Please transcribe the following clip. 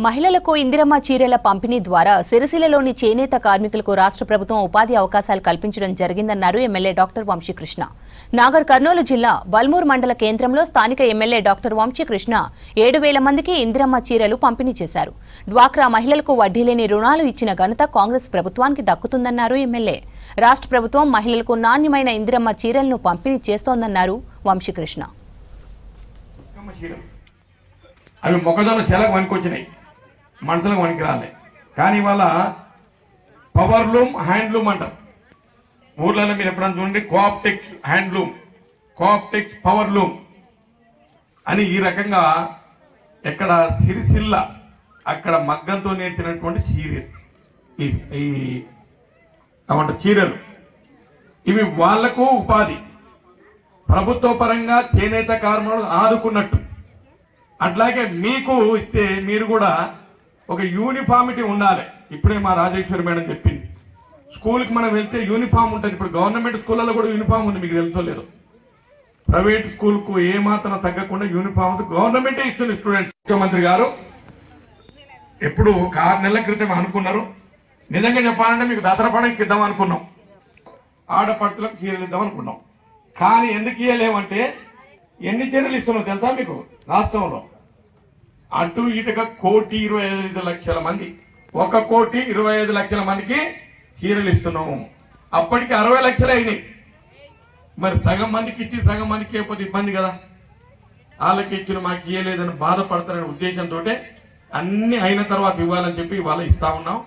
మహిళలకు ఇందిరమ్మ చీరల పంపిణీ ద్వారా సిరిసిల్లలోని చేనేత కార్మికులకు రాష్ట్ర ప్రభుత్వం ఉపాధి అవకాశాలు కల్పించడం జరిగిందన్నారు ఎమ్మెల్యే డాక్టర్ వంశీకృష్ణ. నాగర్ కర్నూలు జిల్లా వల్మూర్ మండల కేంద్రంలో స్థానిక ఎమ్మెల్యే డాక్టర్ వంశీకృష్ణ 7,000 మందికి ఇందిరమ్మ చీరలు పంపిణీ చేశారు. డ్వాక్రా మహిళలకు వడ్డీ లేని రుణాలు ఇచ్చిన ఘనత కాంగ్రెస్ ప్రభుత్వానికి దక్కుతుందన్నారు ఎమ్మెల్యే. రాష్ట్ర ప్రభుత్వం మహిళలకు నాణ్యమైన ఇందిరమ్మ చీరలను పంపిణీ చేస్తోందన్నారు వంశీకృష్ణ. అవి మొక్కజొన్న శెలకు వనికొచ్చినాయి, మంటలకు వనికి రాలే. కానీ ఇవాళ పవర్లూమ్ హ్యాండ్లూమ్ అంటారు. ఊర్లలో మీరు ఎప్పుడన్నా చూడండి, కోఆప్టెక్స్ హ్యాండ్లూమ్, కోఆప్టెక్స్ పవర్లూమ్ అని ఈ రకంగా ఎక్కడ సిరిసిల్ల అక్కడ మగ్గంతో నేర్చినటువంటి చీరలు ఇవి వాళ్లకు ఉపాధి. ప్రభుత్వ పరంగా చేనేత కార్మికులు ఆదుకున్నట్టు అట్లాగే మీకు ఇస్తే మీరు కూడా ఒక యూనిఫామిటీ ఉండాలి. ఇప్పుడే మా రాజేశ్వరి మేడం చెప్పింది, స్కూల్కి మనం వెళ్తే యూనిఫామ్ ఉంటుంది. ఇప్పుడు గవర్నమెంట్ స్కూళ్ళలో కూడా యూనిఫామ్ ఉంది, మీకు తెలుసో లేదు. ప్రైవేట్ స్కూల్కు ఏమాత్రం తగ్గకుండా యూనిఫామ్ గవర్నమెంటే ఇస్తుంది స్టూడెంట్స్. ముఖ్యమంత్రి గారు ఎప్పుడు 6 నెలల క్రితం అనుకున్నారు, నిజంగా చెప్పాలంటే మీకు దసరా పండుగకి ఇద్దాం అనుకున్నాం, ఆడపడుచులకు చీరలు ఇద్దాం అనుకున్నాం. కానీ ఎందుకు ఇవ్వలేమంటే ఎన్ని చీరలు ఇస్తున్నావు తెలుసా మీకు? రాష్ట్రంలో అటు ఇటుగా 1,25,00,000 మంది, 1,25,00,000 మందికి చీరలు ఇస్తున్నాము. అప్పటికి 60 లక్షలు అయినాయి. మరి సగం మందికి ఇచ్చి సగం మందికి ఇవ్వకపోతే ఇబ్బంది కదా. వాళ్ళకి ఇచ్చిన మాకు ఇవ్వలేదని బాధపడతారనే ఉద్దేశంతో అన్ని అయిన తర్వాత ఇవ్వాలని చెప్పి ఇవాళ ఇస్తా ఉన్నాం.